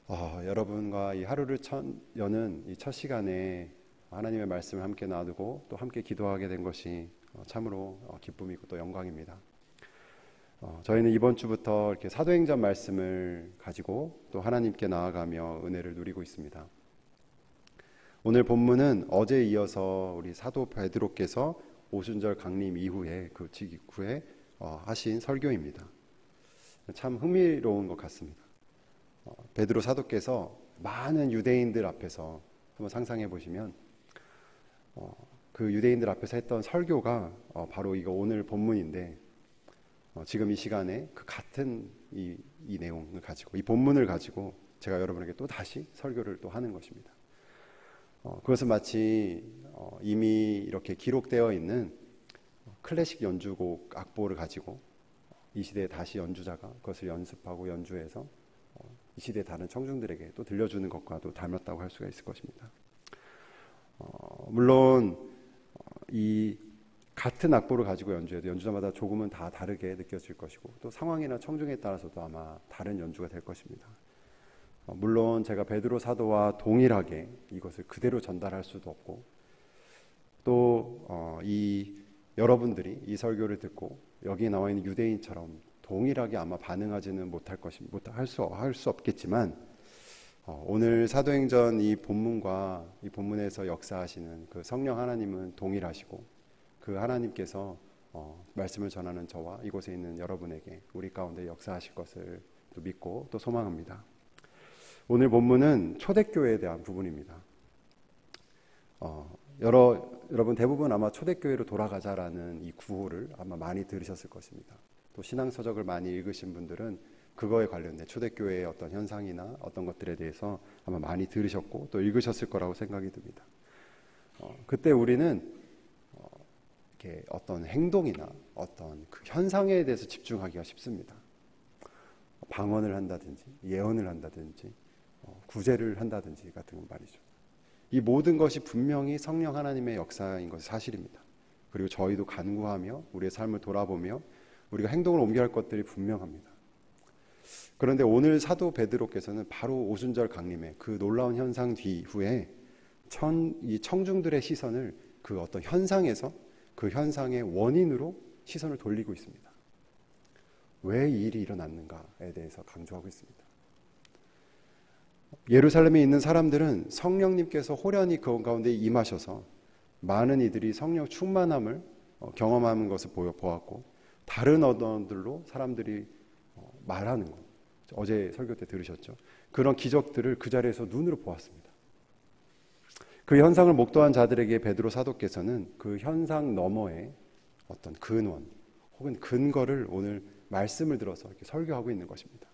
여러분과 이 하루를 여는 이 첫 시간에 하나님의 말씀을 함께 나누고 또 함께 기도하게 된 것이 참으로 기쁨이고 또 영광입니다. 저희는 이번 주부터 이렇게 사도행전 말씀을 가지고 또 하나님께 나아가며 은혜를 누리고 있습니다. 오늘 본문은 어제에 이어서 우리 사도 베드로께서 오순절 강림 이후에 그 직후에 하신 설교입니다. 참 흥미로운 것 같습니다. 베드로 사도께서 많은 유대인들 앞에서 한번 상상해 보시면 그 유대인들 앞에서 했던 설교가 바로 이거 오늘 본문인데 지금 이 시간에 그 같은 이 내용을 가지고 이 본문을 가지고 제가 여러분에게 또 다시 설교를 또 하는 것입니다. 그것은 마치 이미 이렇게 기록되어 있는 클래식 연주곡 악보를 가지고 이 시대에 다시 연주자가 그것을 연습하고 연주해서 이 시대의 다른 청중들에게 또 들려주는 것과도 닮았다고 할 수가 있을 것입니다. 물론 이 같은 악보를 가지고 연주해도 연주자마다 조금은 다 다르게 느껴질 것이고 또 상황이나 청중에 따라서도 아마 다른 연주가 될 것입니다. 물론 제가 베드로 사도와 동일하게 이것을 그대로 전달할 수도 없고 또 이 여러분들이 이 설교를 듣고 여기 나와 있는 유대인처럼 동일하게 아마 반응하지는 할 수 없겠지만 오늘 사도행전 이 본문과 이 본문에서 역사하시는 그 성령 하나님은 동일하시고 그 하나님께서 말씀을 전하는 저와 이곳에 있는 여러분에게 우리 가운데 역사하실 것을 또 믿고 또 소망합니다. 오늘 본문은 초대교회에 대한 부분입니다. 여러분 대부분 아마 초대교회로 돌아가자라는 이 구호를 아마 많이 들으셨을 것입니다. 또 신앙서적을 많이 읽으신 분들은 그거에 관련된 초대교회의 어떤 현상이나 어떤 것들에 대해서 아마 많이 들으셨고 또 읽으셨을 거라고 생각이 듭니다. 그때 우리는 이렇게 어떤 행동이나 어떤 그 현상에 대해서 집중하기가 쉽습니다. 방언을 한다든지 예언을 한다든지 구제를 한다든지 같은 말이죠. 이 모든 것이 분명히 성령 하나님의 역사인 것이 사실입니다. 그리고 저희도 간구하며 우리의 삶을 돌아보며 우리가 행동을 옮겨야 할 것들이 분명합니다. 그런데 오늘 사도 베드로께서는 바로 오순절 강림의 그 놀라운 현상 뒤후에 이 청중들의 시선을 그 어떤 현상에서 그 현상의 원인으로 시선을 돌리고 있습니다. 왜 이 일이 일어났는가에 대해서 강조하고 있습니다. 예루살렘에 있는 사람들은 성령님께서 호련히 그 가운데 임하셔서 많은 이들이 성령 충만함을 경험하는 것을 보았고 다른 언어들로 사람들이 말하는 것, 어제 설교 때 들으셨죠? 그런 기적들을 그 자리에서 눈으로 보았습니다. 그 현상을 목도한 자들에게 베드로 사도께서는 그 현상 너머의 어떤 근원 혹은 근거를 오늘 말씀을 들어서 이렇게 설교하고 있는 것입니다.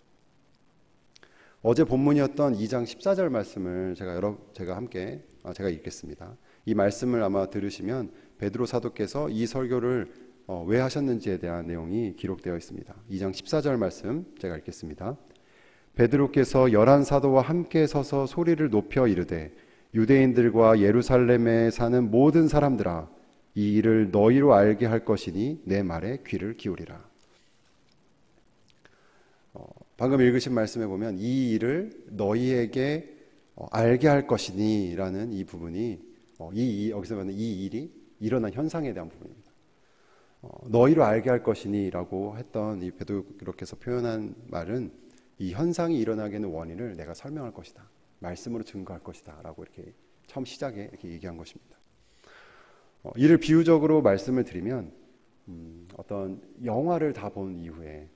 어제 본문이었던 2장 14절 말씀을 제가 읽겠습니다. 이 말씀을 아마 들으시면 베드로 사도께서 이 설교를 왜 하셨는지에 대한 내용이 기록되어 있습니다. 2장 14절 말씀 제가 읽겠습니다. 베드로께서 열한 사도와 함께 서서 소리를 높여 이르되 유대인들과 예루살렘에 사는 모든 사람들아 이 일을 너희로 알게 할 것이니 내 말에 귀를 기울이라. 방금 읽으신 말씀에 보면 이 일을 너희에게 알게 할 것이니 라는 이 부분이 여기서 말하는 이 일이 일어난 현상에 대한 부분입니다. 너희로 알게 할 것이니 라고 했던 이 베드로께서 표현한 말은 이 현상이 일어나게 하는 원인을 내가 설명할 것이다. 말씀으로 증거할 것이다. 라고 이렇게 처음 시작에 이렇게 얘기한 것입니다. 이를 비유적으로 말씀을 드리면 어떤 영화를 다 본 이후에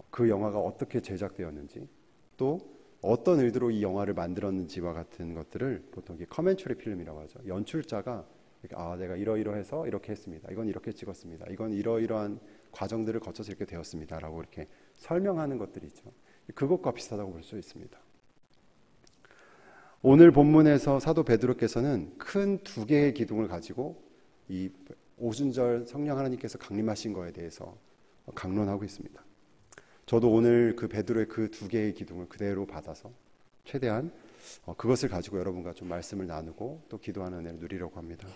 그 영화가 어떻게 제작되었는지 또 어떤 의도로 이 영화를 만들었는지와 같은 것들을 보통 커멘터리 필름이라고 하죠. 연출자가 내가 이러이러해서 이렇게 했습니다. 이건 이렇게 찍었습니다. 이건 이러이러한 과정들을 거쳐서 이렇게 되었습니다. 라고 이렇게 설명하는 것들이 있죠. 그것과 비슷하다고 볼 수 있습니다. 오늘 본문에서 사도 베드로께서는 큰 두 개의 기둥을 가지고 이 오순절 성령 하나님께서 강림하신 거에 대해서 강론하고 있습니다. 저도 오늘 그 베드로의 그 두 개의 기둥을 그대로 받아서 최대한 그것을 가지고 여러분과 좀 말씀을 나누고 또 기도하는 은혜를 누리려고 합니다.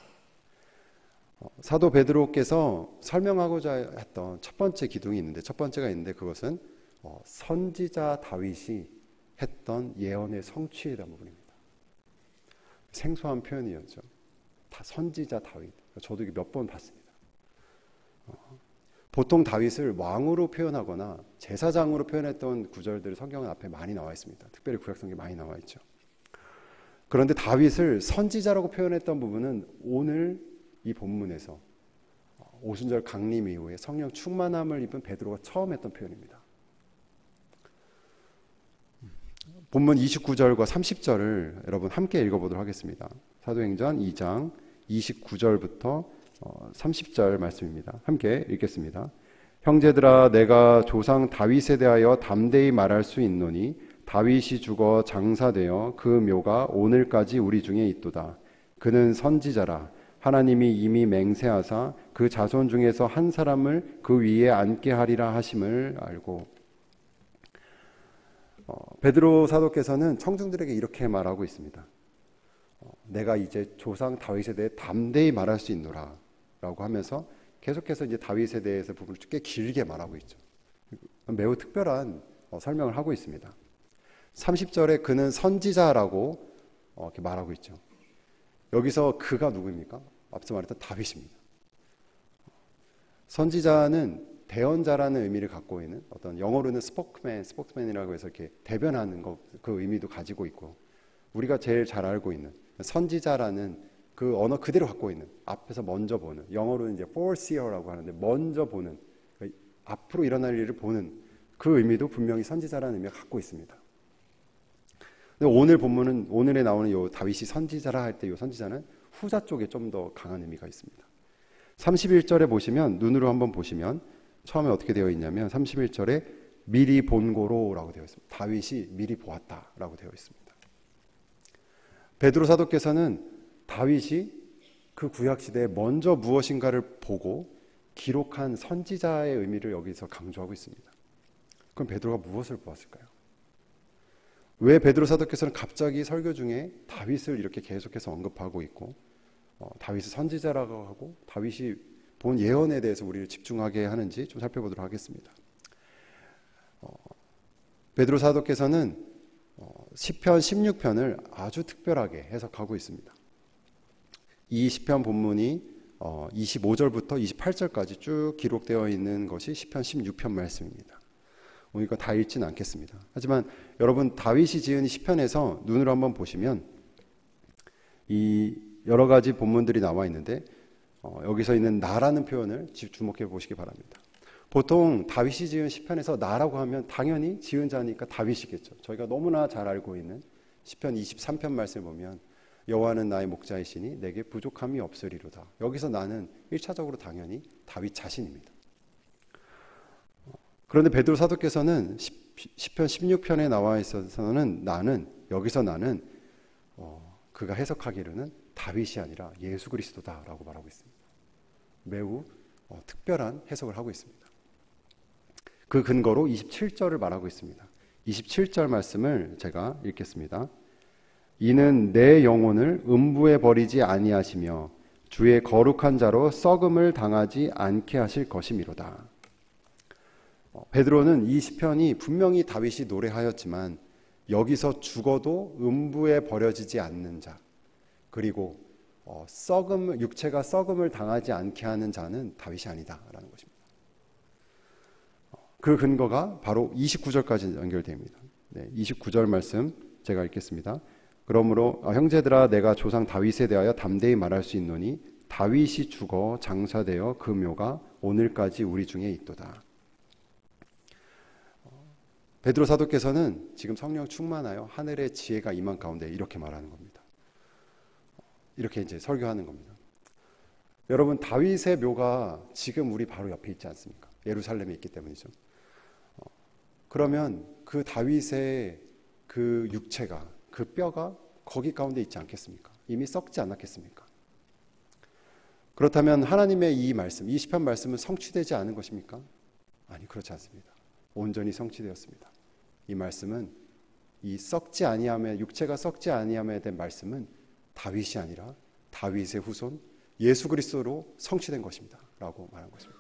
사도 베드로께서 설명하고자 했던 첫 번째 기둥이 있는데 첫 번째가 있는데 그것은 선지자 다윗이 했던 예언의 성취에 대한 부분입니다. 생소한 표현이었죠. 다 선지자 다윗. 저도 이게 몇 번 봤습니다. 보통 다윗을 왕으로 표현하거나 제사장으로 표현했던 구절들이 성경 앞에 많이 나와 있습니다. 특별히 구약성경에 많이 나와 있죠. 그런데 다윗을 선지자라고 표현했던 부분은 오늘 이 본문에서 오순절 강림 이후에 성령 충만함을 입은 베드로가 처음 했던 표현입니다. 본문 29절과 30절을 여러분 함께 읽어보도록 하겠습니다. 사도행전 2장 29절부터 30절 말씀입니다. 함께 읽겠습니다. 형제들아, 내가 조상 다윗에 대하여 담대히 말할 수 있노니 다윗이 죽어 장사되어 그 묘가 오늘까지 우리 중에 있도다. 그는 선지자라. 하나님이 이미 맹세하사 그 자손 중에서 한 사람을 그 위에 앉게 하리라 하심을 알고. 베드로 사도께서는 청중들에게 이렇게 말하고 있습니다. 내가 이제 조상 다윗에 대해 담대히 말할 수 있노라 라고 하면서 계속해서 이제 다윗에 대해서 부분을 꽤 길게 말하고 있죠. 매우 특별한 설명을 하고 있습니다. 30절에 그는 선지자라고 이렇게 말하고 있죠. 여기서 그가 누구입니까? 앞서 말했던 다윗입니다. 선지자는 대언자라는 의미를 갖고 있는 어떤 영어로는 스포크맨이라고 해서 이렇게 대변하는 것, 그 의미도 가지고 있고, 우리가 제일 잘 알고 있는 선지자라는 그 언어 그대로 갖고 있는, 앞에서 먼저 보는, 영어로는 이제 foreseer라고 하는데 먼저 보는, 앞으로 일어날 일을 보는 그 의미도 분명히 선지자라는 의미가 갖고 있습니다. 근데 오늘 본문은, 오늘에 나오는 요 다윗이 선지자라 할 때 요 선지자는 후자 쪽에 좀 더 강한 의미가 있습니다. 31절에 보시면, 눈으로 한번 보시면 처음에 어떻게 되어 있냐면 31절에 미리 본고로라고 되어 있습니다. 다윗이 미리 보았다라고 되어 있습니다. 베드로 사도께서는 다윗이 그 구약 시대에 먼저 무엇인가를 보고 기록한 선지자의 의미를 여기서 강조하고 있습니다. 그럼 베드로가 무엇을 보았을까요? 왜 베드로 사도께서는 갑자기 설교 중에 다윗을 이렇게 계속해서 언급하고 있고 다윗을 선지자라고 하고 다윗이 본 예언에 대해서 우리를 집중하게 하는지 좀 살펴보도록 하겠습니다. 베드로 사도께서는 시편 16편을 아주 특별하게 해석하고 있습니다. 이 시편 본문이 25절부터 28절까지 쭉 기록되어 있는 것이 시편 16편 말씀입니다. 오늘 이거 다 읽지는 않겠습니다. 하지만 여러분 다윗이 지은 시편에서 눈으로 한번 보시면 이 여러 가지 본문들이 나와 있는데 여기서 있는 나라는 표현을 주목해 보시기 바랍니다. 보통 다윗이 지은 시편에서 나라고 하면 당연히 지은 자니까 다윗이겠죠. 저희가 너무나 잘 알고 있는 시편 23편 말씀을 보면 여호와는 나의 목자이시니 내게 부족함이 없으리로다. 여기서 나는 1차적으로 당연히 다윗 자신입니다. 그런데 베드로 사도께서는 시편 16편에 나와 있어서는 여기서 나는 그가 해석하기로는 다윗이 아니라 예수 그리스도다라고 말하고 있습니다. 매우 특별한 해석을 하고 있습니다. 그 근거로 27절을 말하고 있습니다. 27절 말씀을 제가 읽겠습니다. 이는 내 영혼을 음부에 버리지 아니하시며 주의 거룩한 자로 썩음을 당하지 않게 하실 것이미로다. 베드로는 이 시편이 분명히 다윗이 노래하였지만 여기서 죽어도 음부에 버려지지 않는 자, 그리고 육체가 썩음을 당하지 않게 하는 자는 다윗이 아니다라는 것입니다. 그 근거가 바로 29절까지 연결됩니다. 29절 말씀 제가 읽겠습니다. 그러므로 형제들아, 내가 조상 다윗에 대하여 담대히 말할 수 있노니 다윗이 죽어 장사되어 그 묘가 오늘까지 우리 중에 있도다. 베드로 사도께서는 지금 성령 충만하여 하늘의 지혜가 임한 가운데 이렇게 말하는 겁니다. 이렇게 이제 설교하는 겁니다. 여러분, 다윗의 묘가 지금 우리 바로 옆에 있지 않습니까? 예루살렘에 있기 때문이죠. 그러면 그 다윗의 그 육체가, 그 뼈가 거기 가운데 있지 않겠습니까? 이미 썩지 않았겠습니까? 그렇다면 하나님의 이 말씀, 이 시편 말씀은 성취되지 않은 것입니까? 아니, 그렇지 않습니다. 온전히 성취되었습니다. 이 말씀은 이 썩지 아니함에, 육체가 썩지 아니함에 대한 말씀은 다윗이 아니라 다윗의 후손 예수 그리스도로 성취된 것입니다 라고 말한 것입니다.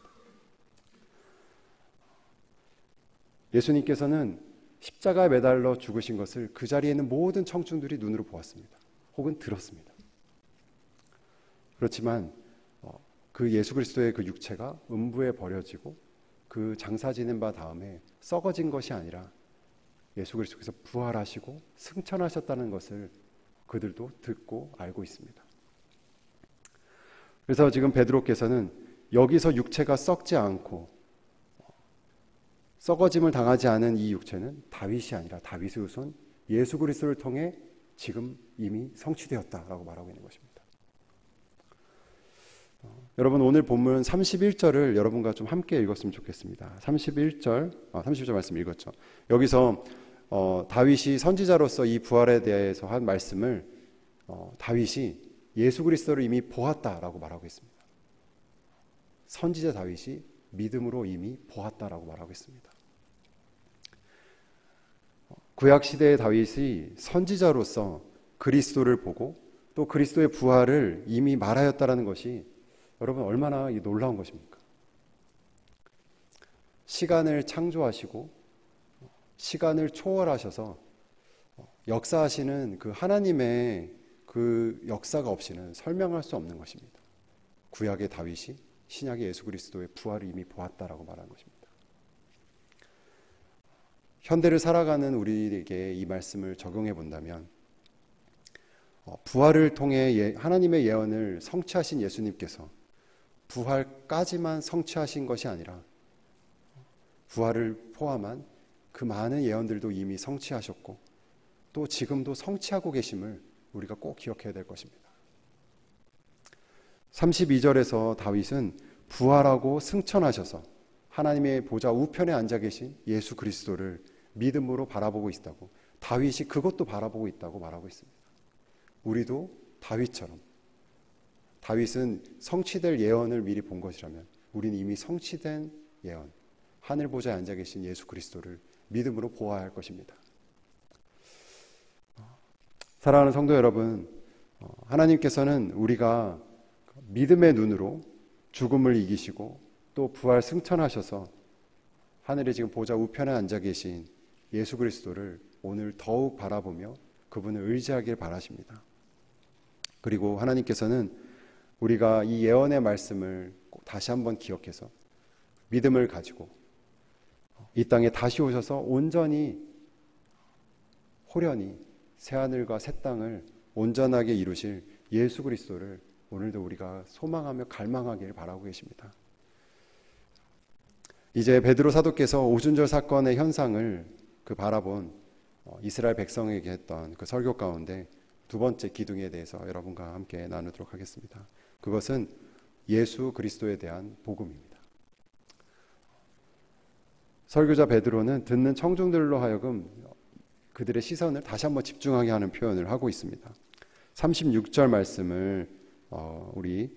예수님께서는 십자가에 매달려 죽으신 것을 그 자리에 있는 모든 청중들이 눈으로 보았습니다. 혹은 들었습니다. 그렇지만 그 예수 그리스도의 그 육체가 음부에 버려지고 그 장사 지낸 바 다음에 썩어진 것이 아니라 예수 그리스도께서 부활하시고 승천하셨다는 것을 그들도 듣고 알고 있습니다. 그래서 지금 베드로께서는 여기서 육체가 썩지 않고 썩어짐을 당하지 않은 이 육체는 다윗이 아니라 다윗의 후손 예수 그리스도를 통해 지금 이미 성취되었다라고 말하고 있는 것입니다. 여러분 오늘 본문 31절을 여러분과 좀 함께 읽었으면 좋겠습니다. 31절 말씀 읽었죠. 여기서 다윗이 선지자로서 이 부활에 대해서 한 말씀을 다윗이 예수 그리스도를 이미 보았다라고 말하고 있습니다. 선지자 다윗이 믿음으로 이미 보았다라고 말하고 있습니다. 구약 시대의 다윗이 선지자로서 그리스도를 보고 또 그리스도의 부활을 이미 말하였다라는 것이 여러분 얼마나 놀라운 것입니까? 시간을 창조하시고 시간을 초월하셔서 역사하시는 그 하나님의 그 역사가 없이는 설명할 수 없는 것입니다. 구약의 다윗이 신약의 예수 그리스도의 부활을 이미 보았다라고 말하는 것입니다. 현대를 살아가는 우리에게 이 말씀을 적용해 본다면 부활을 통해 하나님의 예언을 성취하신 예수님께서 부활까지만 성취하신 것이 아니라 부활을 포함한 그 많은 예언들도 이미 성취하셨고 또 지금도 성취하고 계심을 우리가 꼭 기억해야 될 것입니다. 32절에서 다윗은 부활하고 승천하셔서 하나님의 보좌 우편에 앉아 계신 예수 그리스도를 믿음으로 바라보고 있다고, 다윗이 그것도 바라보고 있다고 말하고 있습니다. 우리도 다윗처럼, 다윗은 성취될 예언을 미리 본 것이라면 우리는 이미 성취된 예언, 하늘 보좌에 앉아 계신 예수 그리스도를 믿음으로 보아야 할 것입니다. 사랑하는 성도 여러분, 하나님께서는 우리가 믿음의 눈으로 죽음을 이기시고 또 부활 승천하셔서 하늘에 지금 보좌 우편에 앉아 계신 예수 그리스도를 오늘 더욱 바라보며 그분을 의지하길 바라십니다. 그리고 하나님께서는 우리가 이 예언의 말씀을 꼭 다시 한번 기억해서 믿음을 가지고 이 땅에 다시 오셔서 온전히 호련히 새하늘과 새 땅을 온전하게 이루실 예수 그리스도를 오늘도 우리가 소망하며 갈망하기를 바라고 계십니다. 이제 베드로 사도께서 오순절 사건의 현상을 바라본 이스라엘 백성에게 했던 그 설교 가운데 두 번째 기둥에 대해서 여러분과 함께 나누도록 하겠습니다. 그것은 예수 그리스도에 대한 복음입니다. 설교자 베드로는 듣는 청중들로 하여금 그들의 시선을 다시 한번 집중하게 하는 표현을 하고 있습니다. 36절 말씀을 우리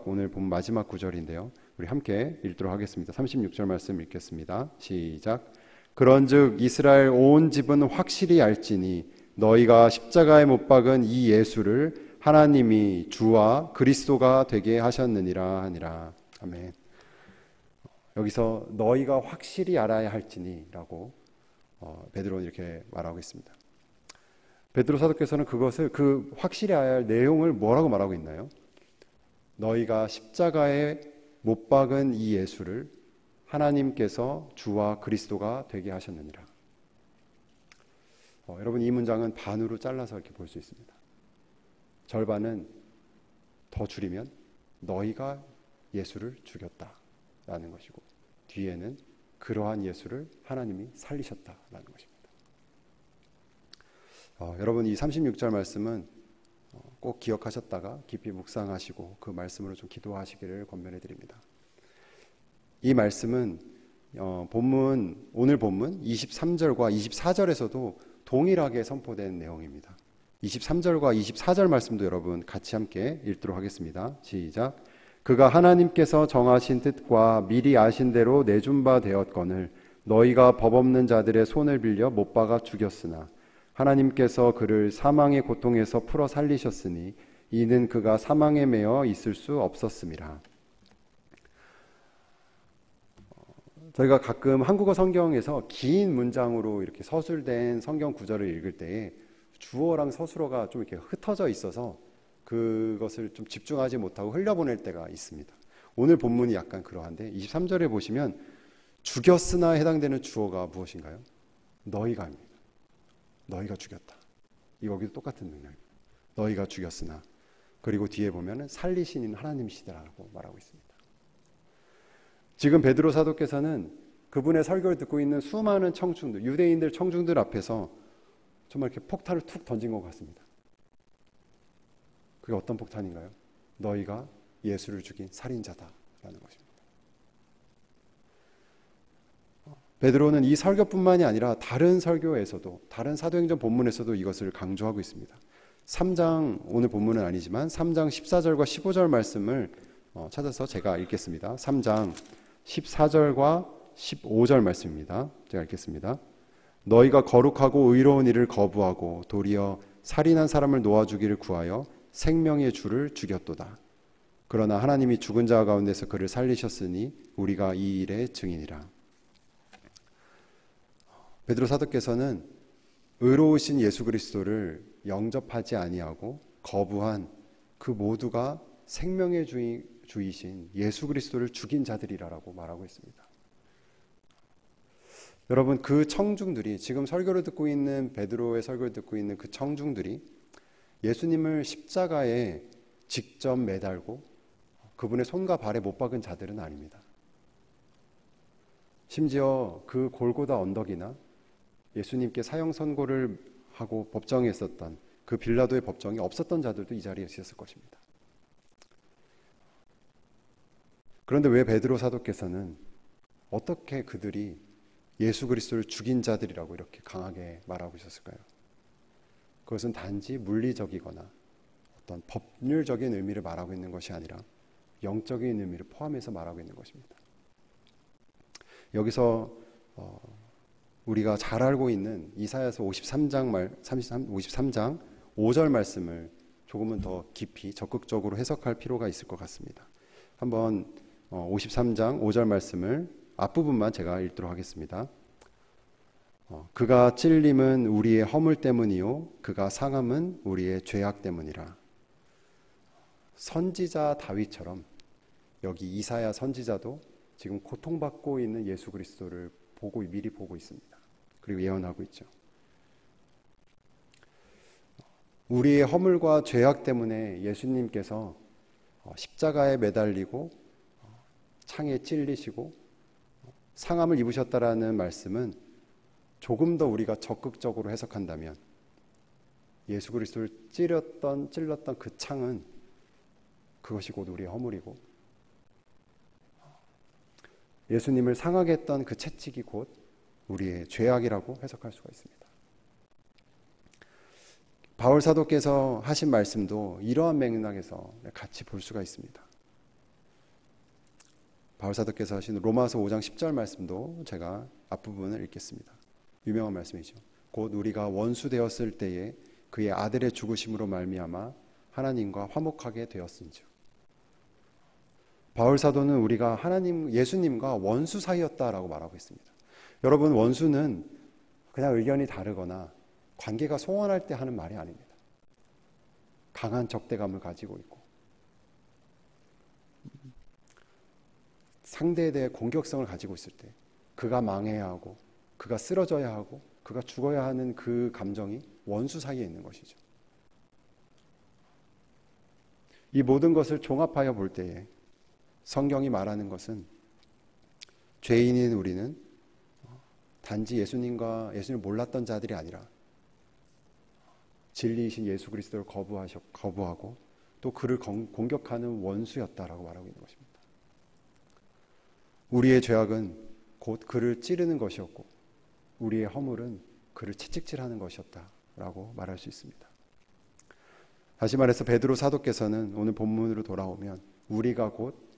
오늘 본 마지막 구절인데요. 우리 함께 읽도록 하겠습니다. 36절 말씀 읽겠습니다. 시작. 그런즉 이스라엘 온 집은 확실히 알지니 너희가 십자가에 못 박은 이 예수를 하나님이 주와 그리스도가 되게 하셨느니라 하니라. 아멘. 여기서 너희가 확실히 알아야 할지니라고 베드로는 이렇게 말하고 있습니다. 베드로 사도께서는 그것을 그 확실히 알아야 할 내용을 뭐라고 말하고 있나요? 너희가 십자가에 못 박은 이 예수를 하나님께서 주와 그리스도가 되게 하셨느니라. 여러분 이 문장은 반으로 잘라서 이렇게 볼 수 있습니다. 절반은 더 줄이면 너희가 예수를 죽였다라는 것이고 뒤에는 그러한 예수를 하나님이 살리셨다라는 것입니다. 여러분 이 36절 말씀은 꼭 기억하셨다가 깊이 묵상하시고 그 말씀으로 좀 기도하시기를 권면해 드립니다. 이 말씀은 오늘 본문 23절과 24절에서도 동일하게 선포된 내용입니다. 23절과 24절 말씀도 여러분 같이 함께 읽도록 하겠습니다. 시작. 그가 하나님께서 정하신 뜻과 미리 아신 대로 내준 바 되었거늘 너희가 법 없는 자들의 손을 빌려 못 박아 죽였으나 하나님께서 그를 사망의 고통에서 풀어 살리셨으니 이는 그가 사망에 매여 있을 수 없었음이라. 저희가 가끔 한국어 성경에서 긴 문장으로 이렇게 서술된 성경 구절을 읽을 때에 주어랑 서술어가 좀 이렇게 흩어져 있어서 그것을 좀 집중하지 못하고 흘려보낼 때가 있습니다. 오늘 본문이 약간 그러한데 23절에 보시면 죽였으나 해당되는 주어가 무엇인가요? 너희가입니다. 너희가 죽였다. 여기도 똑같은 맥락입니다. 너희가 죽였으나, 그리고 뒤에 보면은 살리신 하나님이시다라고 말하고 있습니다. 지금 베드로 사도께서는 그분의 설교를 듣고 있는 수많은 청중들, 유대인들 청중들 앞에서 정말 이렇게 폭탄을 툭 던진 것 같습니다. 그게 어떤 폭탄인가요? 너희가 예수를 죽인 살인자다라는 것입니다. 베드로는 이 설교뿐만이 아니라 다른 설교에서도, 다른 사도행전 본문에서도 이것을 강조하고 있습니다. 3장, 오늘 본문은 아니지만 3장 14절과 15절 말씀을 찾아서 제가 읽겠습니다. 3장 14절과 15절 말씀입니다. 제가 읽겠습니다. 너희가 거룩하고 의로운 일을 거부하고 도리어 살인한 사람을 놓아주기를 구하여 생명의 주를 죽였도다. 그러나 하나님이 죽은 자 가운데서 그를 살리셨으니 우리가 이 일의 증인이라. 베드로 사도께서는 의로우신 예수 그리스도를 영접하지 아니하고 거부한 그 모두가 생명의 주이신 예수 그리스도를 죽인 자들이라고 말하고 있습니다. 여러분, 그 청중들이, 지금 설교를 듣고 있는, 베드로의 설교를 듣고 있는 그 청중들이 예수님을 십자가에 직접 매달고 그분의 손과 발에 못 박은 자들은 아닙니다. 심지어 그 골고다 언덕이나 예수님께 사형 선고를 하고 법정에 있었던 그 빌라도의 법정이 없었던 자들도 이 자리에 있었을 것입니다. 그런데 왜 베드로 사도께서는 어떻게 그들이 예수 그리스도를 죽인 자들이라고 이렇게 강하게 말하고 있었을까요? 그것은 단지 물리적이거나 어떤 법률적인 의미를 말하고 있는 것이 아니라 영적인 의미를 포함해서 말하고 있는 것입니다. 여기서 우리가 잘 알고 있는 이사야서 53장 5절 말씀을 조금은 더 깊이 적극적으로 해석할 필요가 있을 것 같습니다. 한번 53장 5절 말씀을 앞부분만 제가 읽도록 하겠습니다. 그가 찔림은 우리의 허물 때문이요 그가 상함은 우리의 죄악 때문이라. 선지자 다윗처럼 여기 이사야 선지자도 지금 고통받고 있는 예수 그리스도를 미리 보고 있습니다. 그리고 예언하고 있죠. 우리의 허물과 죄악 때문에 예수님께서 십자가에 매달리고 창에 찔리시고 상함을 입으셨다라는 말씀은 조금 더 우리가 적극적으로 해석한다면 예수 그리스도를 찔렀던 그 창은 그것이 곧 우리의 허물이고 예수님을 상하게 했던 그 채찍이 곧 우리의 죄악이라고 해석할 수가 있습니다. 바울 사도께서 하신 말씀도 이러한 맥락에서 같이 볼 수가 있습니다. 바울 사도께서 하신 로마서 5장 10절 말씀도 제가 앞부분을 읽겠습니다. 유명한 말씀이죠. 곧 우리가 원수 되었을 때에 그의 아들의 죽으심으로 말미암아 하나님과 화목하게 되었은즉. 바울 사도는 우리가 예수님과 원수 사이였다라고 말하고 있습니다. 여러분, 원수는 그냥 의견이 다르거나 관계가 소원할 때 하는 말이 아닙니다. 강한 적대감을 가지고 있고 상대에 대해 공격성을 가지고 있을 때 그가 망해야 하고 그가 쓰러져야 하고 그가 죽어야 하는 그 감정이 원수 사이에 있는 것이죠. 이 모든 것을 종합하여 볼 때에 성경이 말하는 것은 죄인인 우리는 단지 예수님을 몰랐던 자들이 아니라 진리이신 예수 그리스도를 거부하고 또 그를 공격하는 원수였다라고 말하고 있는 것입니다. 우리의 죄악은 곧 그를 찌르는 것이었고 우리의 허물은 그를 채찍질하는 것이었다라고 말할 수 있습니다. 다시 말해서 베드로 사도께서는 오늘 본문으로 돌아오면 우리가 곧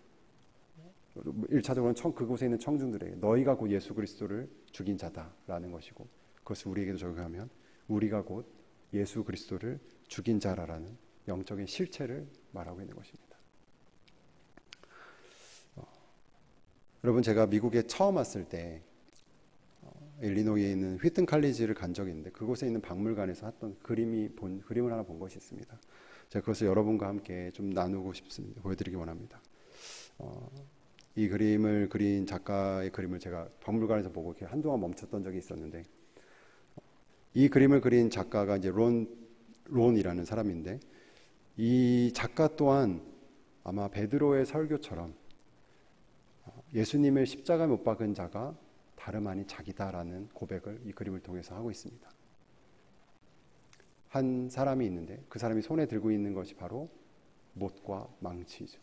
1차적으로는 그곳에 있는 청중들에게 너희가 곧 예수 그리스도를 죽인 자다라는 것이고 그것을 우리에게도 적용하면 우리가 곧 예수 그리스도를 죽인 자라는 영적인 실체를 말하고 있는 것입니다. 여러분, 제가 미국에 처음 왔을 때 일리노이에 있는 휘튼 칼리지를 간 적이 있는데, 그곳에 있는 박물관에서 했던 그림을 하나 본 것이 있습니다. 제가 그것을 여러분과 함께 좀 나누고 싶습니다. 보여드리기 원합니다. 이 그림을 그린 작가의 그림을 제가 박물관에서 보고 이렇게 한동안 멈췄던 적이 있었는데, 이 그림을 그린 작가가 이제 론이라는 사람인데, 이 작가 또한 아마 베드로의 설교처럼 예수님을 십자가에 못 박은 자가 다름 아닌 자기다라는 고백을 이 그림을 통해서 하고 있습니다. 한 사람이 있는데 그 사람이 손에 들고 있는 것이 바로 못과 망치죠.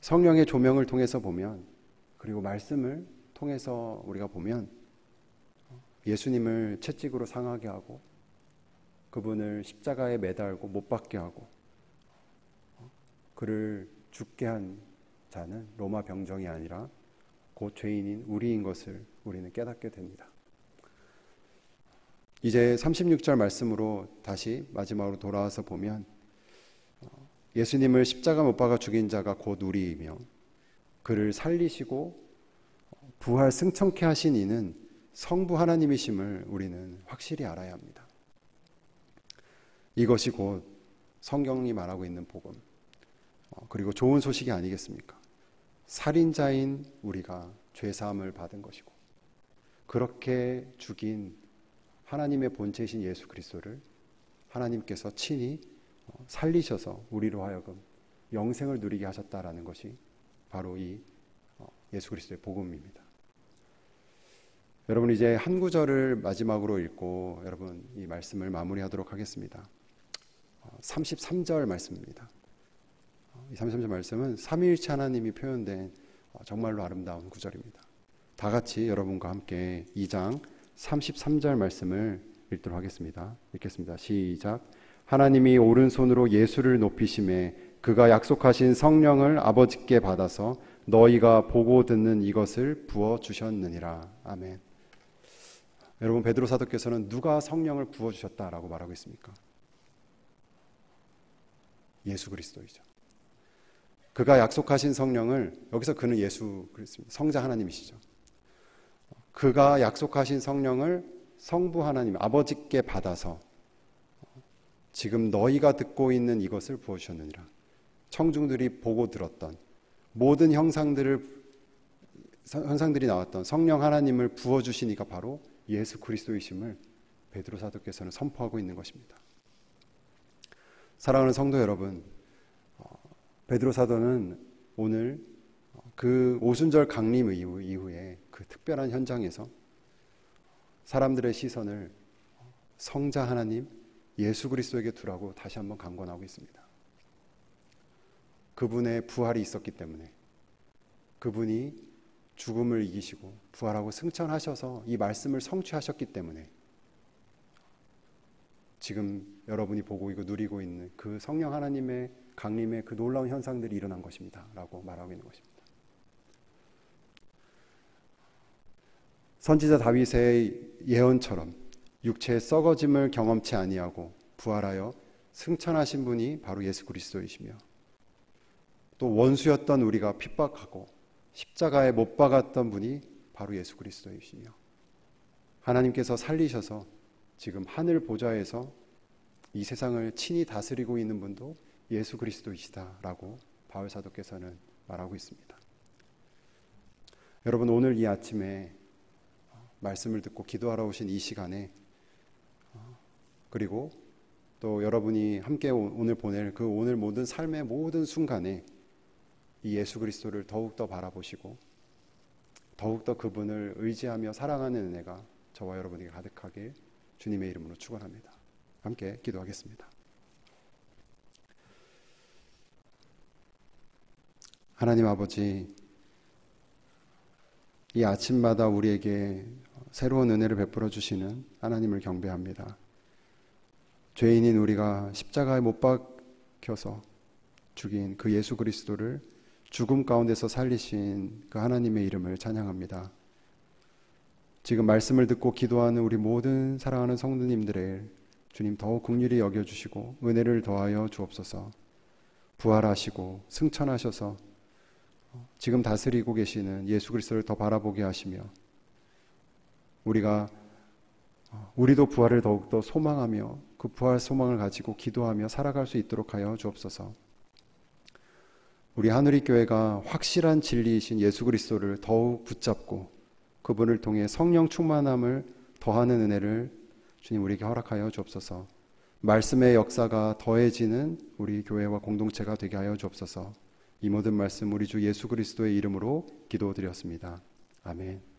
성령의 조명을 통해서 보면, 그리고 말씀을 통해서 우리가 보면 예수님을 채찍으로 상하게 하고 그분을 십자가에 매달고 못 박게 하고 그를 죽게 한 자는 로마 병정이 아니라 곧 죄인인 우리인 것을 우리는 깨닫게 됩니다. 이제 36절 말씀으로 다시 마지막으로 돌아와서 보면, 예수님을 십자가 못 박아 죽인 자가 곧 우리이며 그를 살리시고 부활 승천케 하신 이는 성부 하나님이심을 우리는 확실히 알아야 합니다. 이것이 곧 성경이 말하고 있는 복음, 그리고 좋은 소식이 아니겠습니까? 살인자인 우리가 죄사함을 받은 것이고, 그렇게 죽인 하나님의 본체이신 예수 그리스도를 하나님께서 친히 살리셔서 우리로 하여금 영생을 누리게 하셨다라는 것이 바로 이 예수 그리스도의 복음입니다. 여러분, 이제 한 구절을 마지막으로 읽고 여러분 이 말씀을 마무리하도록 하겠습니다. 33절 말씀입니다. 이 33절 말씀은 삼위일체 하나님이 표현된 정말로 아름다운 구절입니다. 다 같이 여러분과 함께 2장 33절 말씀을 읽도록 하겠습니다. 읽겠습니다. 시작. 하나님이 오른손으로 예수를 높이심에 그가 약속하신 성령을 아버지께 받아서 너희가 보고 듣는 이것을 부어주셨느니라. 아멘. 여러분, 베드로 사도께서는 누가 성령을 부어주셨다라고 말하고 있습니까? 예수 그리스도이죠. 그가 약속하신 성령을, 여기서 그는 예수 그리스도입니다. 성자 하나님이시죠. 그가 약속하신 성령을 성부 하나님 아버지께 받아서 지금 너희가 듣고 있는 이것을 부어주셨느니라. 청중들이 보고 들었던 모든 형상들이 나왔던 성령 하나님을 부어주시니까 바로 예수 그리스도이심을 베드로 사도께서는 선포하고 있는 것입니다. 사랑하는 성도 여러분, 베드로 사도는 오늘 그 오순절 강림 이후에 그 특별한 현장에서 사람들의 시선을 성자 하나님 예수 그리스도에게 두라고 다시 한번 강권하고 있습니다. 그분의 부활이 있었기 때문에, 그분이 죽음을 이기시고 부활하고 승천하셔서 이 말씀을 성취하셨기 때문에 지금 여러분이 보고 있고 누리고 있는 그 성령 하나님의 강림의 그 놀라운 현상들이 일어난 것입니다 라고 말하고 있는 것입니다. 선지자 다윗의 예언처럼 육체의 썩어짐을 경험치 아니하고 부활하여 승천하신 분이 바로 예수 그리스도이시며, 또 원수였던 우리가 핍박하고 십자가에 못 박았던 분이 바로 예수 그리스도이시며, 하나님께서 살리셔서 지금 하늘 보좌에서 이 세상을 친히 다스리고 있는 분도 예수 그리스도이시다라고 바울 사도께서는 말하고 있습니다. 여러분, 오늘 이 아침에 말씀을 듣고 기도하러 오신 이 시간에, 그리고 또 여러분이 함께 오늘 보낼 그 오늘 모든 삶의 모든 순간에 이 예수 그리스도를 더욱더 바라보시고 더욱더 그분을 의지하며 사랑하는 은혜가 저와 여러분에게 가득하길 주님의 이름으로 축원합니다. 함께 기도하겠습니다. 하나님 아버지, 이 아침마다 우리에게 새로운 은혜를 베풀어 주시는 하나님을 경배합니다. 죄인인 우리가 십자가에 못 박혀서 죽인 그 예수 그리스도를 죽음 가운데서 살리신 그 하나님의 이름을 찬양합니다. 지금 말씀을 듣고 기도하는 우리 모든 사랑하는 성도님들의 주님 더욱 긍휼히 여겨주시고 은혜를 더하여 주옵소서. 부활하시고 승천하셔서 지금 다스리고 계시는 예수 그리스도를 더 바라보게 하시며 우리도 부활을 더욱더 소망하며 그 부활 소망을 가지고 기도하며 살아갈 수 있도록 하여 주옵소서. 우리 하늘이 교회가 확실한 진리이신 예수 그리스도를 더욱 붙잡고 그분을 통해 성령 충만함을 더하는 은혜를 주님 우리에게 허락하여 주옵소서. 말씀의 역사가 더해지는 우리 교회와 공동체가 되게 하여 주옵소서. 이 모든 말씀 우리 주 예수 그리스도의 이름으로 기도드렸습니다. 아멘.